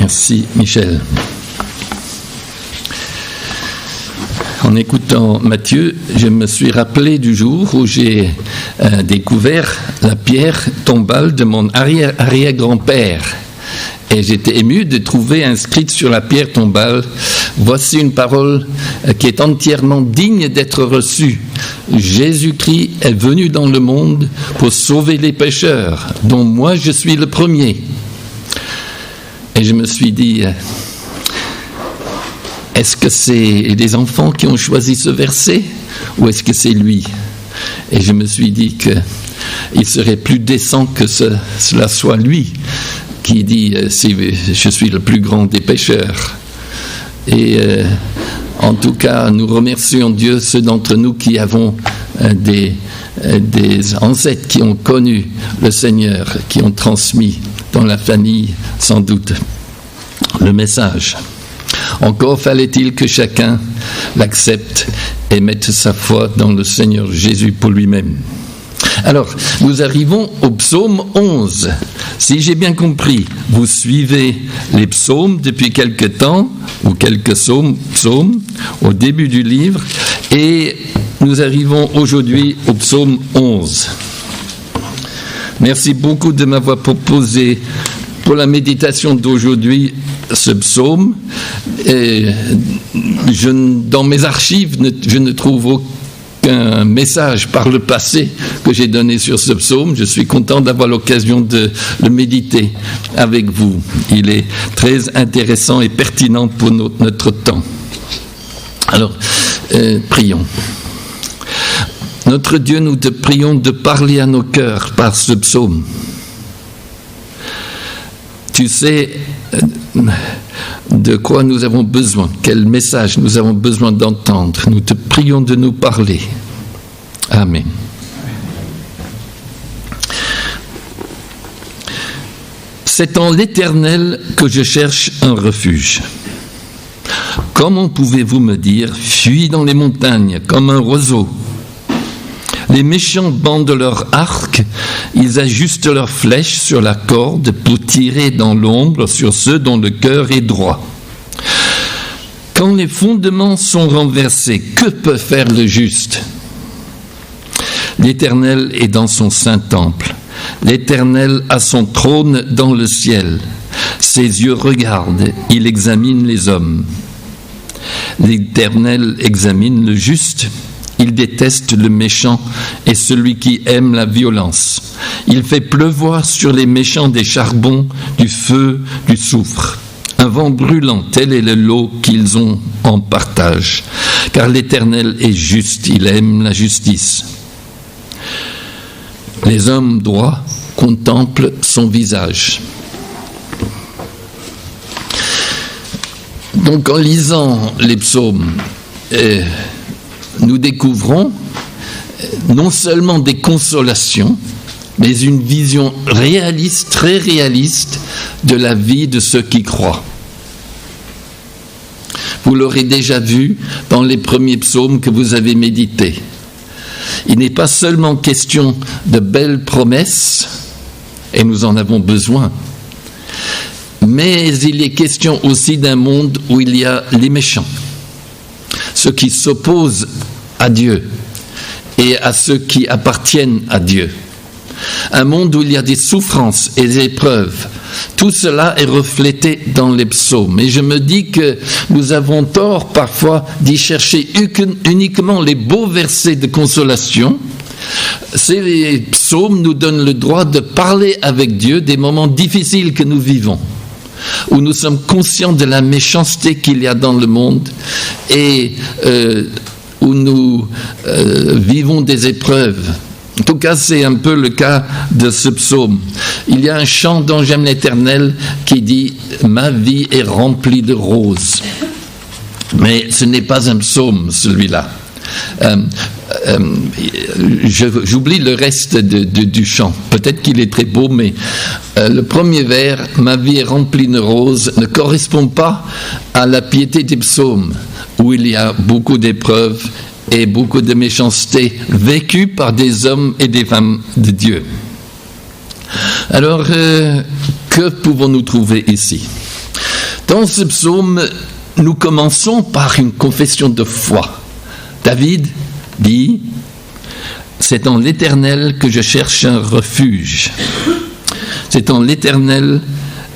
Merci Michel. En écoutant Matthieu, je me suis rappelé du jour où j'ai découvert la pierre tombale de mon arrière-grand-père. Et j'étais ému de trouver inscrite sur la pierre tombale « Voici une parole qui est entièrement digne d'être reçue. Jésus-Christ est venu dans le monde pour sauver les pécheurs, dont moi je suis le premier. » Et je me suis dit, est-ce que c'est les enfants qui ont choisi ce verset ou est-ce que c'est lui? Et je me suis dit qu'il serait plus décent que cela soit lui qui dit je suis le plus grand des pécheurs. Et en tout cas, nous remercions Dieu, ceux d'entre nous qui avons des ancêtres qui ont connu le Seigneur, qui ont transmis dans la famille, sans doute, le message. Encore fallait-il que chacun l'accepte et mette sa foi dans le Seigneur Jésus pour lui-même. Alors, nous arrivons au psaume 11. Si j'ai bien compris, vous suivez les psaumes depuis quelque temps, ou quelques psaumes au début du livre, et nous arrivons aujourd'hui au psaume 11. Merci beaucoup de m'avoir proposé pour la méditation d'aujourd'hui ce psaume. Et dans mes archives, je ne trouve aucun message par le passé que j'ai donné sur ce psaume. Je suis content d'avoir l'occasion de le méditer avec vous. Il est très intéressant et pertinent pour notre temps. Alors, prions. Notre Dieu, nous te prions de parler à nos cœurs par ce psaume. Tu sais de quoi nous avons besoin, quel message nous avons besoin d'entendre. Nous te prions de nous parler. Amen. C'est en l'Éternel que je cherche un refuge. Comment pouvez-vous me dire, fuis dans les montagnes comme un roseau? Les méchants bandent leur arc, ils ajustent leurs flèches sur la corde pour tirer dans l'ombre sur ceux dont le cœur est droit. Quand les fondements sont renversés, que peut faire le juste? L'Éternel est dans son saint temple. L'Éternel a son trône dans le ciel. Ses yeux regardent, il examine les hommes. L'Éternel examine le juste. Il déteste le méchant et celui qui aime la violence. Il fait pleuvoir sur les méchants des charbons, du feu, du soufre. Un vent brûlant, tel est le lot qu'ils ont en partage. Car l'Éternel est juste, il aime la justice. Les hommes droits contemplent son visage. Donc en lisant les psaumes, nous découvrons non seulement des consolations, mais une vision réaliste, très réaliste, de la vie de ceux qui croient. Vous l'aurez déjà vu dans les premiers psaumes que vous avez médités. Il n'est pas seulement question de belles promesses, et nous en avons besoin, mais il est question aussi d'un monde où il y a les méchants, ceux qui s'opposent à Dieu et à ceux qui appartiennent à Dieu. Un monde où il y a des souffrances et des épreuves. Tout cela est reflété dans les psaumes. Et je me dis que nous avons tort parfois d'y chercher uniquement les beaux versets de consolation. Ces psaumes nous donnent le droit de parler avec Dieu des moments difficiles que nous vivons, où nous sommes conscients de la méchanceté qu'il y a dans le monde et où nous vivons des épreuves. En tout cas, c'est un peu le cas de ce psaume. Il y a un chant dont j'aime l'Éternel qui dit « Ma vie est remplie de roses ». Mais ce n'est pas un psaume, celui-là. J'oublie le reste du chant. Peut-être qu'il est très beau, mais le premier vers, « Ma vie est remplie de roses », ne correspond pas à la piété des psaumes, où il y a beaucoup d'épreuves et beaucoup de méchanceté vécue par des hommes et des femmes de Dieu. Alors, que pouvons-nous trouver ici? Dans ce psaume, nous commençons par une confession de foi. David dit « C'est en l'Éternel que je cherche un refuge. C'est en l'Éternel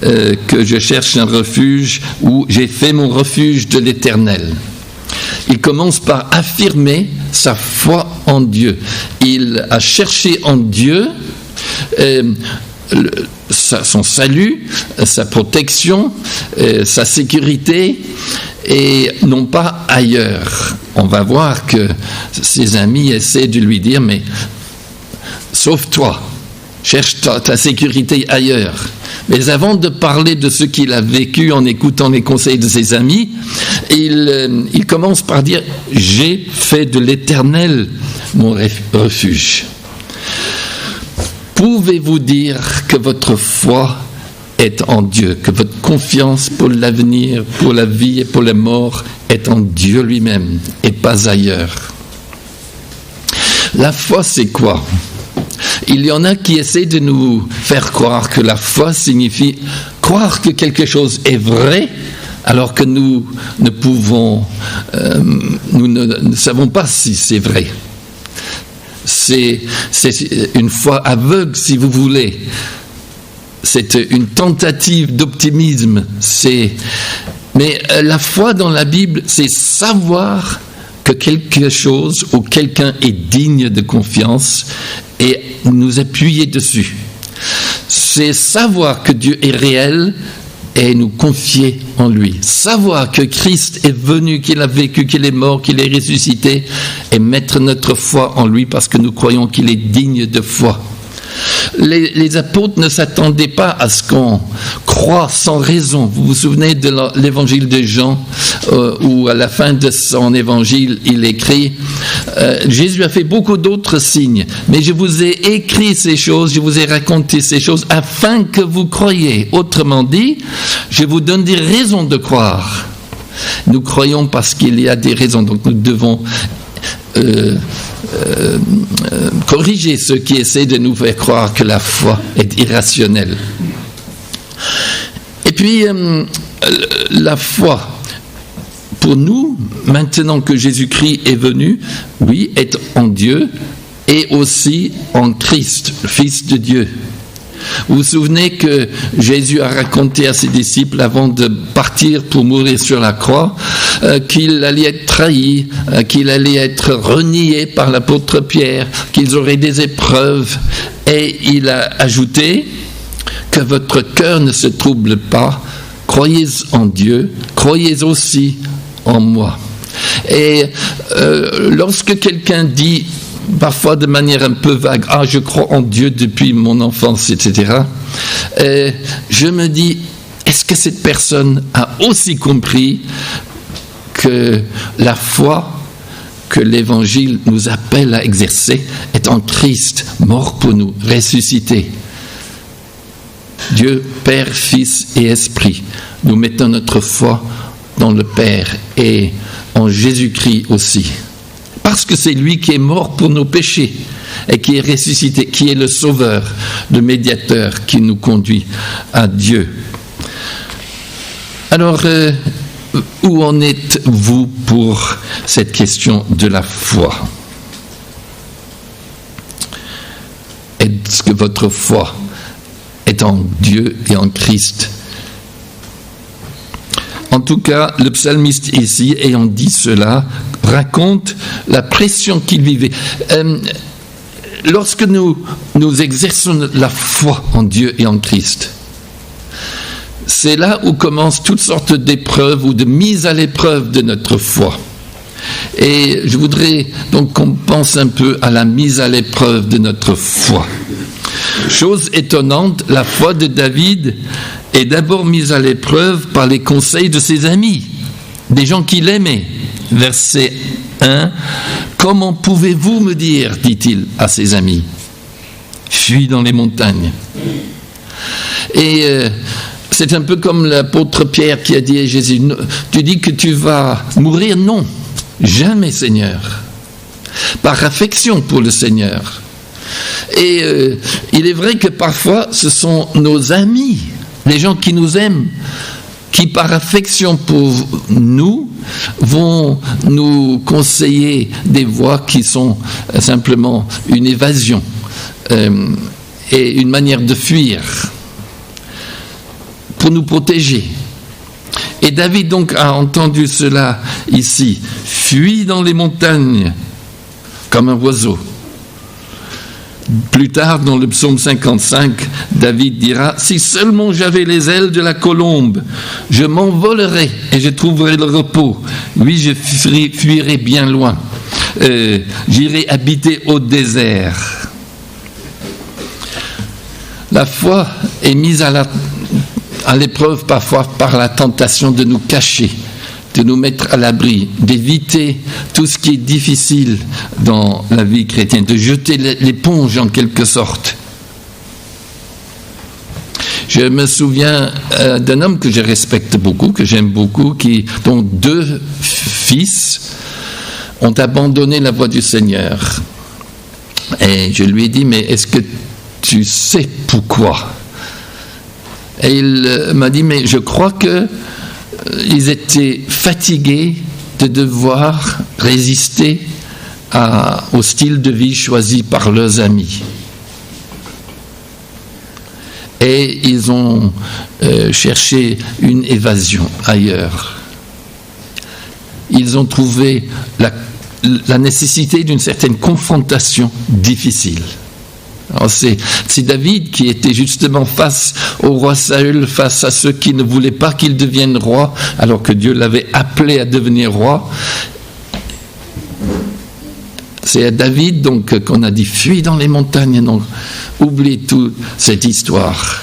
que je cherche un refuge, où j'ai fait mon refuge de l'Éternel. » Il commence par affirmer sa foi en Dieu. Il a cherché en Dieu son salut, sa protection, sa sécurité, et non pas ailleurs. On va voir que ses amis essaient de lui dire « Mais sauve-toi, cherche ta sécurité ailleurs ». Mais avant de parler de ce qu'il a vécu en écoutant les conseils de ses amis, il commence par dire « J'ai fait de l'Éternel mon refuge ». Pouvez-vous dire que votre foi est en Dieu, que votre confiance pour l'avenir, pour la vie et pour la mort est en Dieu lui-même et pas ailleurs? La foi, c'est quoi? Il y en a qui essaient de nous faire croire que la foi signifie croire que quelque chose est vrai, alors que nous ne savons pas si c'est vrai. C'est une foi aveugle, si vous voulez. C'est une tentative d'optimisme. Mais la foi dans la Bible, c'est savoir que quelque chose ou quelqu'un est digne de confiance et nous appuyer dessus. C'est savoir que Dieu est réel et nous confier en lui. Savoir que Christ est venu, qu'il a vécu, qu'il est mort, qu'il est ressuscité, et mettre notre foi en lui parce que nous croyons qu'il est digne de foi. Les apôtres ne s'attendaient pas à ce qu'on croit sans raison. Vous vous souvenez de l'évangile de Jean, où à la fin de son évangile, il écrit Jésus a fait beaucoup d'autres signes, mais je vous ai écrit ces choses, je vous ai raconté ces choses afin que vous croyiez. Autrement dit, je vous donne des raisons de croire. Nous croyons parce qu'il y a des raisons, donc nous devons corriger ceux qui essaient de nous faire croire que la foi est irrationnelle. Et puis, la foi, pour nous, maintenant que Jésus-Christ est venu, oui, est en Dieu et aussi en Christ, le Fils de Dieu. Vous vous souvenez que Jésus a raconté à ses disciples avant de partir pour mourir sur la croix qu'il allait être trahi, qu'il allait être renié par l'apôtre Pierre, qu'ils auraient des épreuves. Et il a ajouté que votre cœur ne se trouble pas, croyez en Dieu, croyez aussi en moi. Et lorsque quelqu'un dit parfois de manière un peu vague, « Ah, je crois en Dieu depuis mon enfance, etc. » Je me dis, est-ce que cette personne a aussi compris que la foi que l'Évangile nous appelle à exercer est en Christ, mort pour nous, ressuscité? Dieu, Père, Fils et Esprit. Nous mettons notre foi dans le Père et en Jésus-Christ aussi. Parce que c'est lui qui est mort pour nos péchés et qui est ressuscité, qui est le sauveur, le médiateur qui nous conduit à Dieu. Alors, où en êtes-vous pour cette question de la foi? Est-ce que votre foi est en Dieu et en Christ? En tout cas, le psalmiste ici, ayant dit cela, raconte la pression qu'il vivait. Lorsque nous exerçons la foi en Dieu et en Christ, c'est là où commencent toutes sortes d'épreuves ou de mises à l'épreuve de notre foi. Et je voudrais donc qu'on pense un peu à la mise à l'épreuve de notre foi. Chose étonnante, la foi de David est d'abord mise à l'épreuve par les conseils de ses amis, des gens qui l'aimaient. Verset 1, « Comment pouvez-vous me dire, dit-il à ses amis, fuis dans les montagnes ?» Et c'est un peu comme l'apôtre Pierre qui a dit à Jésus, « Tu dis que tu vas mourir ?» Non, jamais, Seigneur. Par affection pour le Seigneur. Et il est vrai que parfois, ce sont nos amis, les gens qui nous aiment, qui par affection pour nous vont nous conseiller des voies qui sont simplement une évasion et une manière de fuir pour nous protéger. Et David donc a entendu cela ici. Fuis dans les montagnes comme un oiseau. Plus tard, dans le psaume 55, David dira « Si seulement j'avais les ailes de la colombe, je m'envolerais et je trouverais le repos. Oui, je fuirais bien loin. J'irai habiter au désert. » La foi est mise à l'épreuve parfois par la tentation de nous cacher, de nous mettre à l'abri, d'éviter tout ce qui est difficile dans la vie chrétienne, de jeter l'éponge en quelque sorte. Je me souviens d'un homme que je respecte beaucoup, que j'aime beaucoup, dont 2 fils ont abandonné la voie du Seigneur. Et je lui ai dit, mais est-ce que tu sais pourquoi ? Et il m'a dit, mais je crois qu'ils étaient fatigués de devoir résister au style de vie choisi par leurs amis. Et ils ont cherché une évasion ailleurs. Ils ont trouvé la nécessité d'une certaine confrontation difficile. Alors c'est David qui était justement face au roi Saül, face à ceux qui ne voulaient pas qu'il devienne roi, alors que Dieu l'avait appelé à devenir roi. C'est à David donc qu'on a dit « Fuis dans les montagnes », donc oublie toute cette histoire.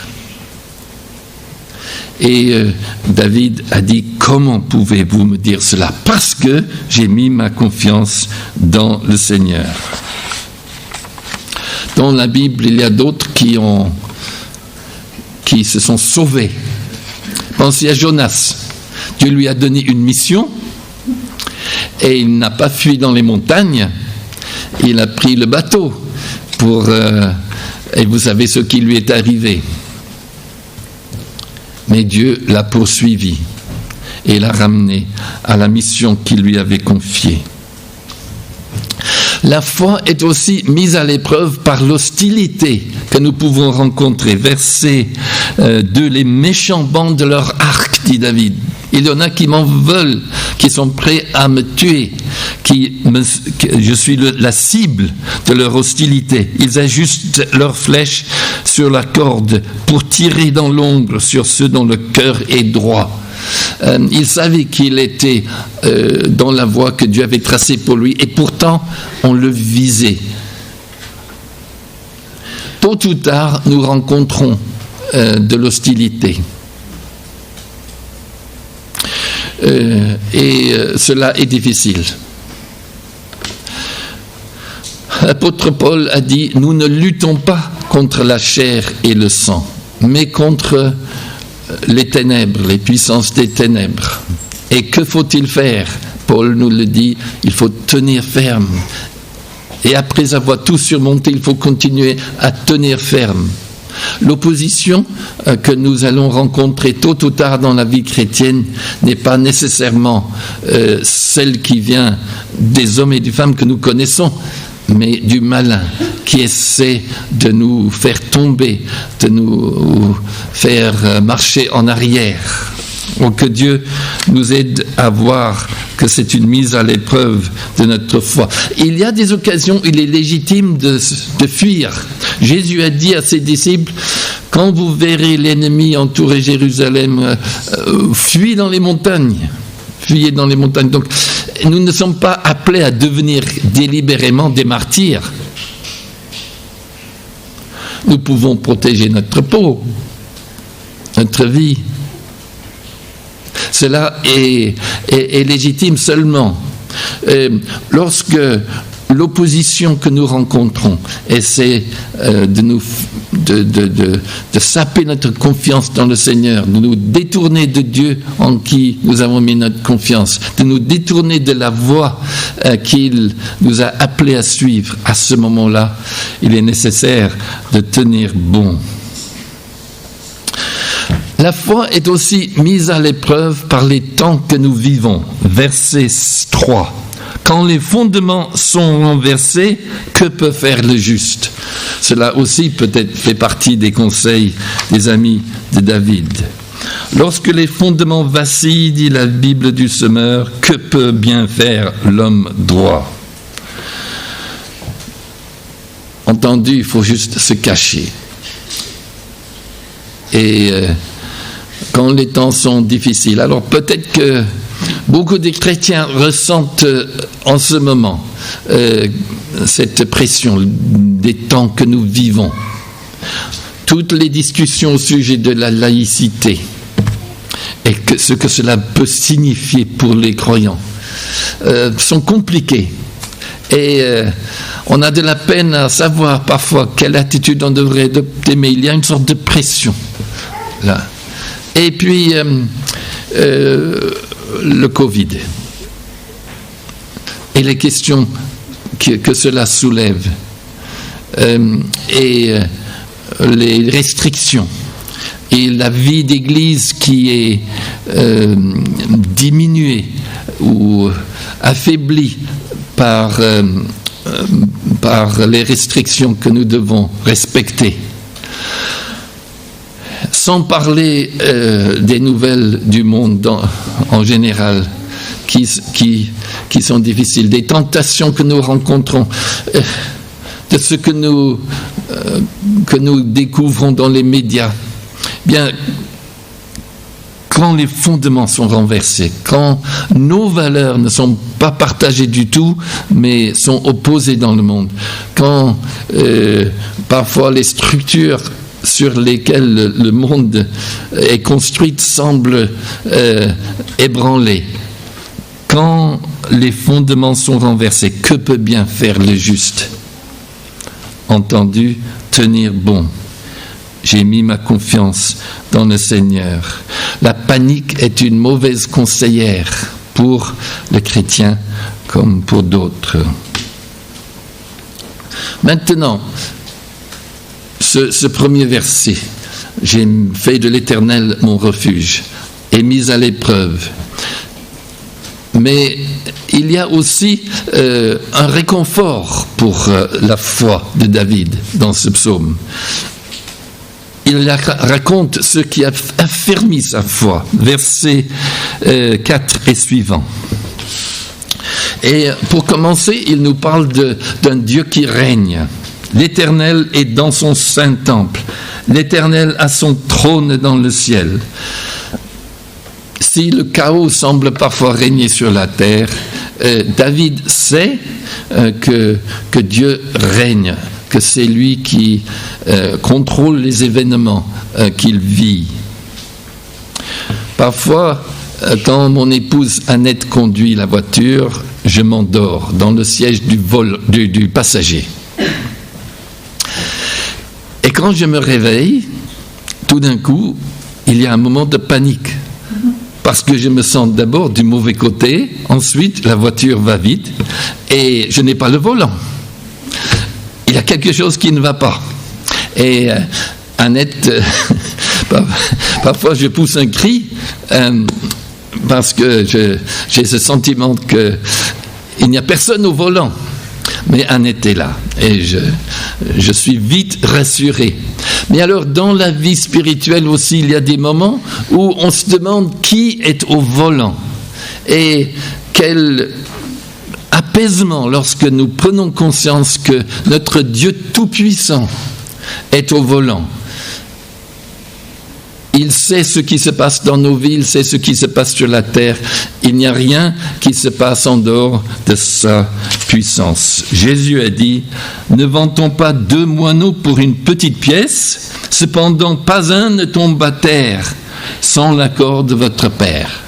Et David a dit « Comment pouvez-vous me dire cela ? Parce que j'ai mis ma confiance dans le Seigneur. » Dans la Bible, il y a d'autres qui se sont sauvés. Pensez à Jonas. Dieu lui a donné une mission et il n'a pas fui dans les montagnes. Il a pris le bateau et vous savez ce qui lui est arrivé. Mais Dieu l'a poursuivi et l'a ramené à la mission qu'il lui avait confiée. La foi est aussi mise à l'épreuve par l'hostilité que nous pouvons rencontrer. Verset 2, les méchants bandent leur arc, dit David. Il y en a qui m'en veulent, qui sont prêts à me tuer, je suis la cible de leur hostilité. Ils ajustent leurs flèches sur la corde pour tirer dans l'ombre sur ceux dont le cœur est droit. Il savait qu'il était dans la voie que Dieu avait tracée pour lui et pourtant on le visait. Tôt ou tard, nous rencontrons de l'hostilité. Et cela est difficile. L'apôtre Paul a dit « Nous ne luttons pas contre la chair et le sang, mais contre les ténèbres, les puissances des ténèbres. » Et que faut-il faire ? Paul nous le dit, il faut tenir ferme. Et après avoir tout surmonté, il faut continuer à tenir ferme. L'opposition que nous allons rencontrer tôt ou tard dans la vie chrétienne n'est pas nécessairement celle qui vient des hommes et des femmes que nous connaissons, mais du malin qui essaie de nous faire tomber, de nous faire marcher en arrière. Que Dieu nous aide à voir que c'est une mise à l'épreuve de notre foi. Il y a des occasions où il est légitime de fuir. Jésus a dit à ses disciples, quand vous verrez l'ennemi entourer Jérusalem, fuyez dans les montagnes. Fuyez dans les montagnes. Donc, nous ne sommes pas appelés à devenir délibérément des martyrs. Nous pouvons protéger notre peau, notre vie. Cela est légitime seulement lorsque l'opposition que nous rencontrons essaie de saper notre confiance dans le Seigneur, de nous détourner de Dieu en qui nous avons mis notre confiance, de nous détourner de la voie qu'il nous a appelés à suivre. À ce moment-là, il est nécessaire de tenir bon. La foi est aussi mise à l'épreuve par les temps que nous vivons. Verset 3. Quand les fondements sont renversés, que peut faire le juste? Cela aussi peut-être fait partie des conseils des amis de David. Lorsque les fondements vacillent, dit la Bible du Semeur, que peut bien faire l'homme droit? Entendu, il faut juste se cacher. Et quand les temps sont difficiles, alors peut-être que beaucoup de chrétiens ressentent en ce moment cette pression des temps que nous vivons. Toutes les discussions au sujet de la laïcité et ce que cela peut signifier pour les croyants sont compliquées. Et on a de la peine à savoir parfois quelle attitude on devrait adopter, mais il y a une sorte de pression là. Et puis le Covid et les questions que cela soulève et les restrictions et la vie d'église qui est diminuée ou affaiblie par les restrictions que nous devons respecter. Sans parler des nouvelles du monde en général, qui sont difficiles, des tentations que nous rencontrons, de ce que nous découvrons dans les médias. Bien, quand les fondements sont renversés, quand nos valeurs ne sont pas partagées du tout, mais sont opposées dans le monde, quand parfois les structures sur lesquelles le monde est construit semblent ébranlées, quand les fondements sont renversés, que peut bien faire le juste? Entendu, tenir bon. J'ai mis ma confiance dans le Seigneur. La panique est une mauvaise conseillère pour le chrétien comme pour d'autres. Maintenant, ce premier verset, j'ai fait de l'Éternel mon refuge et mis à l'épreuve. Mais il y a aussi un réconfort pour la foi de David dans ce psaume. Il raconte ce qui a affermi sa foi, versets 4 et suivants. Et pour commencer, il nous parle d'un Dieu qui règne. L'Éternel est dans son saint temple. L'Éternel a son trône dans le ciel. Si le chaos semble parfois régner sur la terre, David sait que Dieu règne, que c'est lui qui contrôle les événements qu'il vit. Parfois, quand mon épouse Annette conduit la voiture, je m'endors dans le siège du passager. Et quand je me réveille, tout d'un coup, il y a un moment de panique. Parce que je me sens d'abord du mauvais côté, ensuite la voiture va vite et je n'ai pas le volant. Il y a quelque chose qui ne va pas. Et Annette, parfois je pousse un cri parce que j'ai ce sentiment qu'il n'y a personne au volant. Mais Annette est là et je suis vite rassuré. Mais alors, dans la vie spirituelle aussi, il y a des moments où on se demande qui est au volant. Et quel apaisement lorsque nous prenons conscience que notre Dieu Tout-Puissant est au volant. Il sait ce qui se passe dans nos vies, il sait ce qui se passe sur la terre. Il n'y a rien qui se passe en dehors de sa puissance. Jésus a dit, ne vend-on pas 2 moineaux pour une petite pièce? Cependant, pas un ne tombe à terre sans l'accord de votre Père.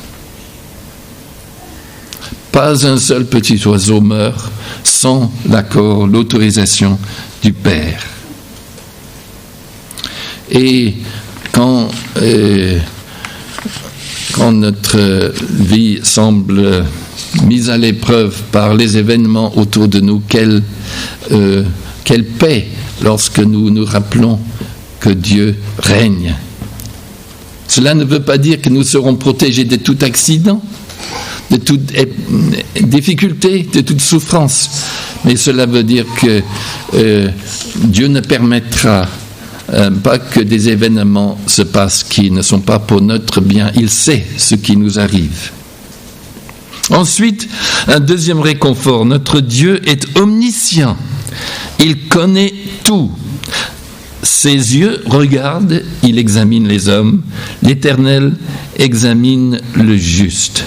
Pas un seul petit oiseau meurt sans l'accord, l'autorisation du Père. Et quand notre vie semble mise à l'épreuve par les événements autour de nous, quelle paix lorsque nous nous rappelons que Dieu règne. Cela ne veut pas dire que nous serons protégés de tout accident, de toute difficulté, de toute souffrance. Mais cela veut dire que Dieu ne permettra pas que des événements se passent qui ne sont pas pour notre bien. Il sait ce qui nous arrive. Ensuite, un deuxième réconfort. Notre Dieu est omniscient. Il connaît tout. Ses yeux regardent, il examine les hommes. L'Éternel examine le juste.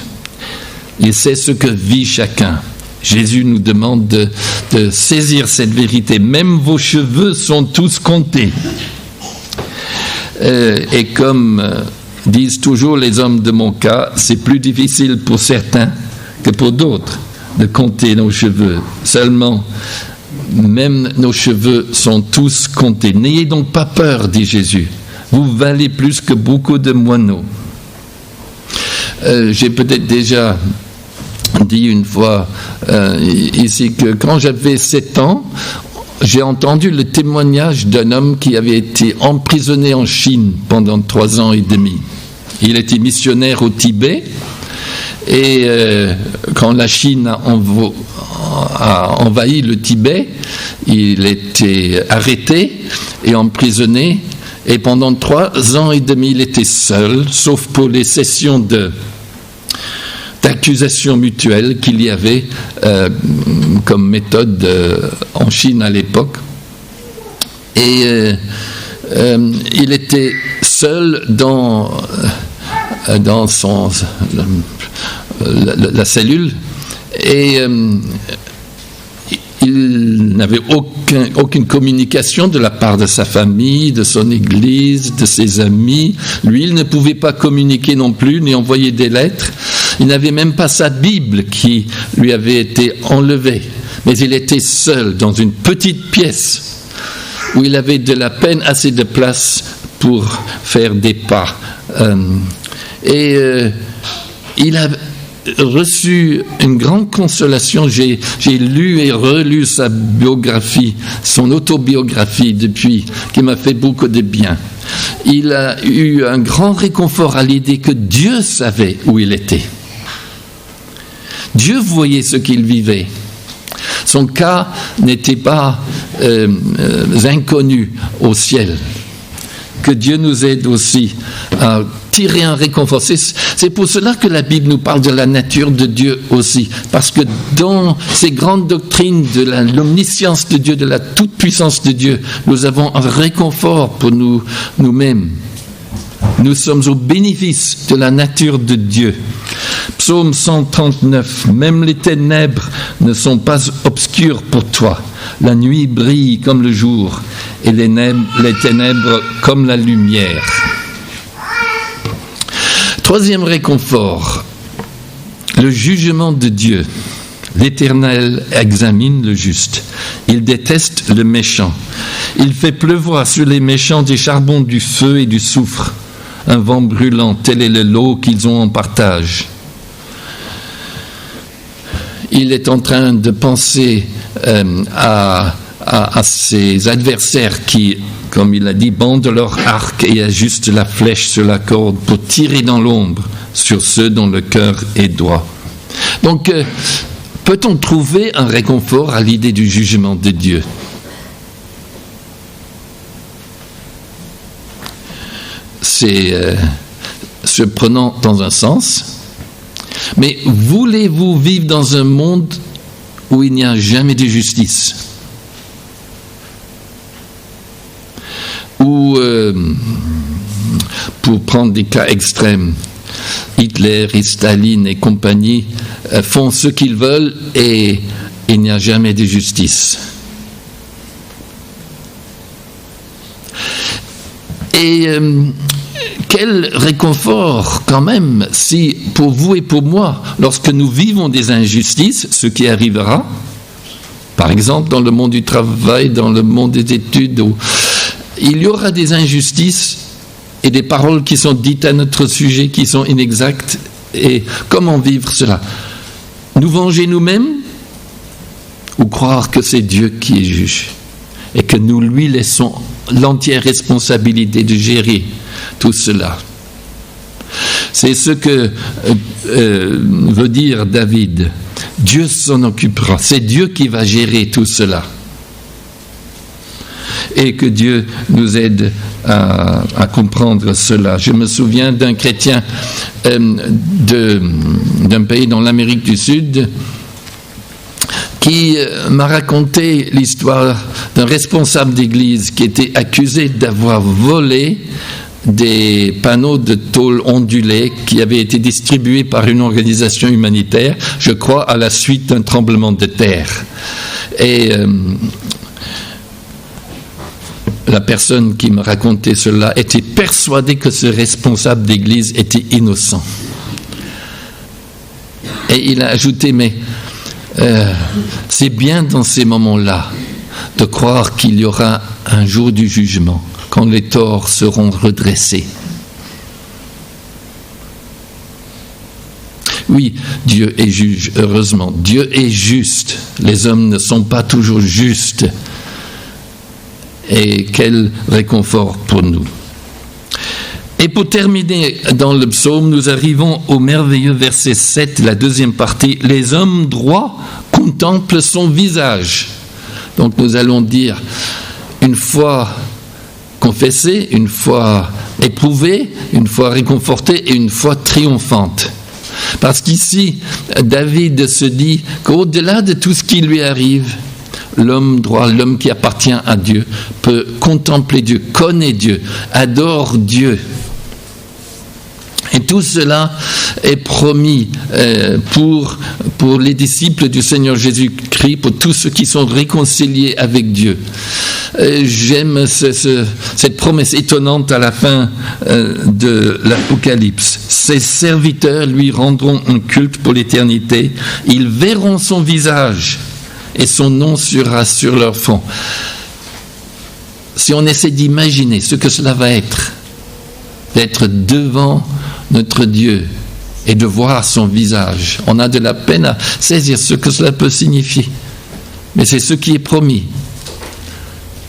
Il sait ce que vit chacun. Jésus nous demande de saisir cette vérité. Même vos cheveux sont tous comptés. Et comme disent toujours les hommes de mon cas, c'est plus difficile pour certains que pour d'autres de compter nos cheveux. Seulement, même nos cheveux sont tous comptés. N'ayez donc pas peur, dit Jésus. Vous valez plus que beaucoup de moineaux. J'ai peut-être déjà dit une fois ici que quand j'avais 7 ans, j'ai entendu le témoignage d'un homme qui avait été emprisonné en Chine pendant 3 ans et demi. Il était missionnaire au Tibet et quand la Chine a envahi le Tibet, il était arrêté et emprisonné et pendant 3 ans et demi, il était seul, sauf pour les sessions d'accusations mutuelles qu'il y avait comme méthode en Chine à l'époque. Et il était seul dans la cellule et il n'avait aucune communication de la part de sa famille, de son église, de ses amis. Lui, il ne pouvait pas communiquer non plus, ni envoyer des lettres. Il n'avait même pas sa Bible qui lui avait été enlevée. Mais il était seul dans une petite pièce où il avait de la peine assez de place pour faire des pas. Il a reçu une grande consolation. J'ai lu et relu sa biographie, son autobiographie depuis, qui m'a fait beaucoup de bien. Il a eu un grand réconfort à l'idée que Dieu savait où il était. Dieu voyait ce qu'il vivait. Son cas n'était pas inconnu au ciel. Que Dieu nous aide aussi à tirer un réconfort. C'est pour cela que la Bible nous parle de la nature de Dieu aussi. Parce que dans ces grandes doctrines de l'omniscience de Dieu, de la toute-puissance de Dieu, nous avons un réconfort pour nous-mêmes. Nous sommes au bénéfice de la nature de Dieu. Psaume 139, même les ténèbres ne sont pas obscures pour toi. La nuit brille comme le jour et les ténèbres comme la lumière. Troisième réconfort, le jugement de Dieu. L'Éternel examine le juste. Il déteste le méchant. Il fait pleuvoir sur les méchants des charbons, du feu et du soufre. Un vent brûlant, tel est le lot qu'ils ont en partage. Il est en train de penser à ses adversaires qui, comme il a dit, bandent leur arc et ajustent la flèche sur la corde pour tirer dans l'ombre sur ceux dont le cœur est droit. Donc, peut-on trouver un réconfort à l'idée du jugement de Dieu ? C'est surprenant dans un sens, mais voulez-vous vivre dans un monde où il n'y a jamais de justice ? Où, pour prendre des cas extrêmes, Hitler et Staline et compagnie font ce qu'ils veulent et il n'y a jamais de justice. Et quel réconfort quand même si pour vous et pour moi, lorsque nous vivons des injustices, ce qui arrivera, par exemple dans le monde du travail, dans le monde des études, où il y aura des injustices et des paroles qui sont dites à notre sujet qui sont inexactes. Et comment vivre cela ? Nous venger nous-mêmes ou croire que c'est Dieu qui est juge et que nous lui laissons l'entière responsabilité de gérer tout cela. C'est ce que veut dire David. Dieu s'en occupera. C'est Dieu qui va gérer tout cela. Et que Dieu nous aide à comprendre cela. Je me souviens d'un chrétien d'un pays dans l'Amérique du Sud qui m'a raconté l'histoire d'un responsable d'église qui était accusé d'avoir volé des panneaux de tôle ondulés qui avaient été distribués par une organisation humanitaire, je crois, à la suite d'un tremblement de terre. Et la personne qui me racontait cela était persuadée que ce responsable d'église était innocent. Et il a ajouté, mais c'est bien dans ces moments-là de croire qu'il y aura un jour du jugement, quand les torts seront redressés. Oui, Dieu est juge, heureusement. Dieu est juste. Les hommes ne sont pas toujours justes. Et quel réconfort pour nous. Et pour terminer dans le psaume, nous arrivons au merveilleux verset 7, la deuxième partie. Les hommes droits contemplent son visage. Donc nous allons dire, une fois confessée, une fois éprouvée, une fois réconfortée et une fois triomphante. Parce qu'ici, David se dit qu'au-delà de tout ce qui lui arrive, l'homme droit, l'homme qui appartient à Dieu, peut contempler Dieu, connaît Dieu, adore Dieu. Et tout cela est promis pour les disciples du Seigneur Jésus-Christ, pour tous ceux qui sont réconciliés avec Dieu. J'aime cette promesse étonnante à la fin de l'Apocalypse. Ses serviteurs lui rendront un culte pour l'éternité. Ils verront son visage et son nom sera sur leur front. Si on essaie d'imaginer ce que cela va être, d'être devant notre Dieu et de voir son visage, on a de la peine à saisir ce que cela peut signifier. Mais c'est ce qui est promis.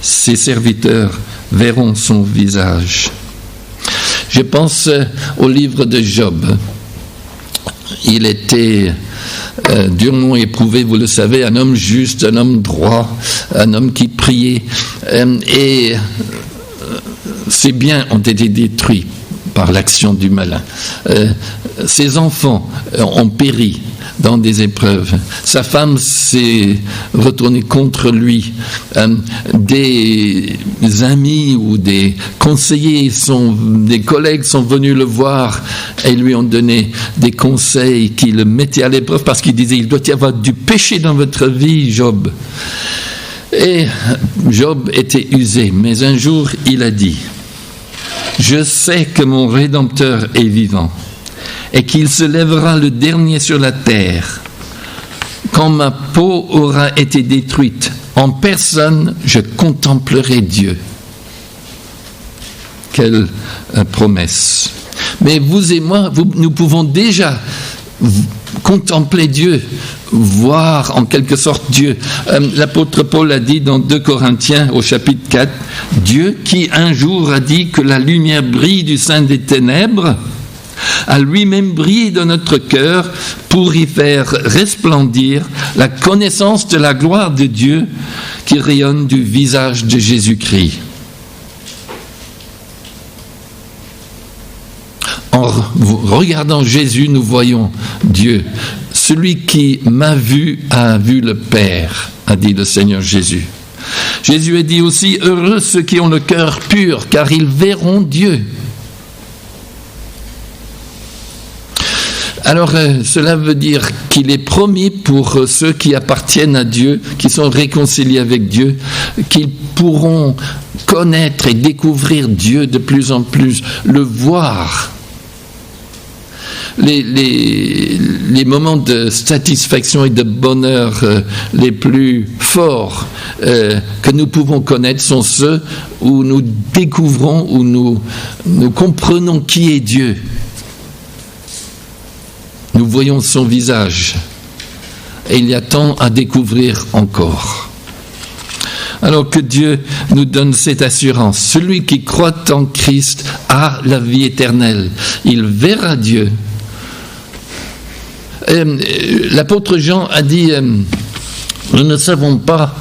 Ses serviteurs verront son visage. Je pense au livre de Job. Il était durement éprouvé, vous le savez, un homme juste, un homme droit, un homme qui priait. Et ses biens ont été détruits par l'action du malin. Ses enfants ont péri dans des épreuves. Sa femme s'est retournée contre lui. Des amis ou des conseillers, des collègues sont venus le voir et lui ont donné des conseils qui le mettaient à l'épreuve parce qu'ils disaient « Il doit y avoir du péché dans votre vie, Job ». Et Job était usé, mais un jour il a dit « Je sais que mon Rédempteur est vivant et qu'il se lèvera le dernier sur la terre. Quand ma peau aura été détruite, en personne je contemplerai Dieu. » Quelle promesse. Mais vous et moi, nous pouvons déjà contempler Dieu, voir en quelque sorte Dieu. L'apôtre Paul a dit dans 2 Corinthiens au chapitre 4, Dieu qui un jour a dit que la lumière brille du sein des ténèbres, a lui-même brillé dans notre cœur pour y faire resplendir la connaissance de la gloire de Dieu qui rayonne du visage de Jésus-Christ. En regardant Jésus, nous voyons Dieu. Celui qui m'a vu a vu le Père, a dit le Seigneur Jésus. Jésus a dit aussi, heureux ceux qui ont le cœur pur, car ils verront Dieu. Alors, cela veut dire qu'il est promis pour ceux qui appartiennent à Dieu, qui sont réconciliés avec Dieu, qu'ils pourront connaître et découvrir Dieu de plus en plus, le voir. Les moments de satisfaction et de bonheur les plus forts que nous pouvons connaître sont ceux où nous découvrons, où nous comprenons qui est Dieu. Nous voyons son visage et il y a tant à découvrir encore. Alors que Dieu nous donne cette assurance. Celui qui croit en Christ a la vie éternelle. Il verra Dieu. L'apôtre Jean a dit, nous ne savons pas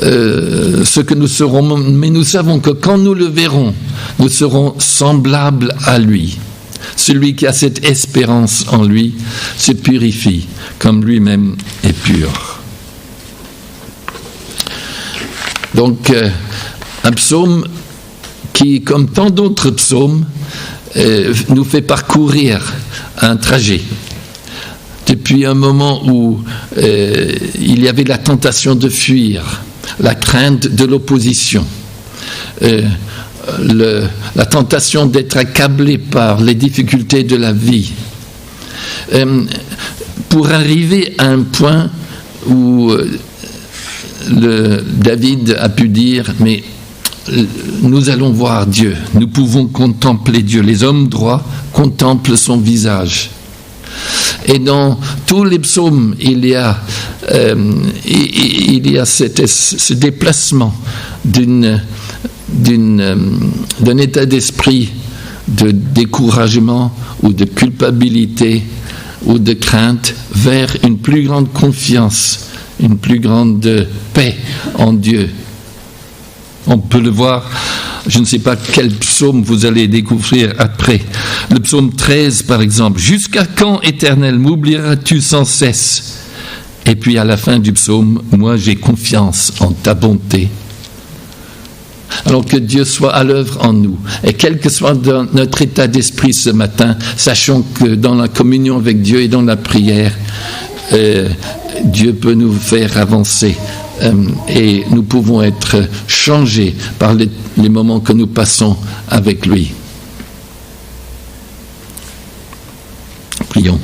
ce que nous serons, mais nous savons que quand nous le verrons, nous serons semblables à lui. Celui qui a cette espérance en lui se purifie comme lui-même est pur. Donc, un psaume qui, comme tant d'autres psaumes, nous fait parcourir un trajet. Depuis un moment où il y avait la tentation de fuir, la crainte de l'opposition, la tentation d'être accablé par les difficultés de la vie, pour arriver à un point où David a pu dire, mais nous allons voir Dieu, nous pouvons contempler Dieu, les hommes droits contemplent son visage. Et dans tous les psaumes, il y a ce déplacement d'un état d'esprit de découragement ou de culpabilité ou de crainte vers une plus grande confiance, une plus grande paix en Dieu. On peut le voir, je ne sais pas quel psaume vous allez découvrir après. Le psaume 13, par exemple. « Jusqu'à quand, Éternel, m'oublieras-tu sans cesse ?» Et puis à la fin du psaume, « Moi j'ai confiance en ta bonté. » Alors que Dieu soit à l'œuvre en nous. Et quel que soit notre état d'esprit ce matin, sachons que dans la communion avec Dieu et dans la prière, Dieu peut nous faire avancer. Et nous pouvons être changés par les moments que nous passons avec lui. Prions.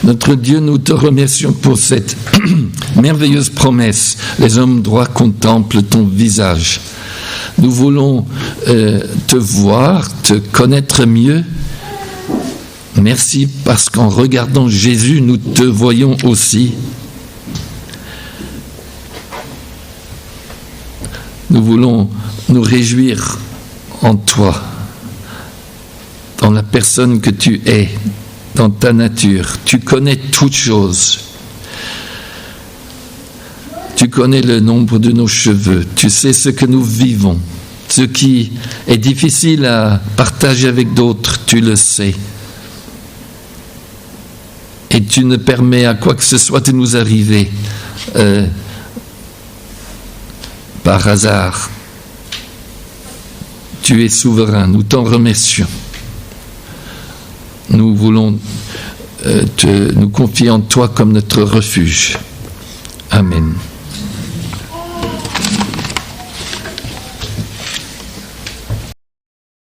Notre Dieu, nous te remercions pour cette merveilleuse promesse. Les hommes droits contemplent ton visage. Nous voulons te voir, te connaître mieux. Merci parce qu'en regardant Jésus, nous te voyons aussi. Nous voulons nous réjouir en toi, dans la personne que tu es, dans ta nature. Tu connais toutes choses. Tu connais le nombre de nos cheveux. Tu sais ce que nous vivons. Ce qui est difficile à partager avec d'autres, tu le sais. Et tu ne permets à quoi que ce soit de nous arriver par hasard. Tu es souverain, nous t'en remercions. Nous voulons nous confier en toi comme notre refuge. Amen.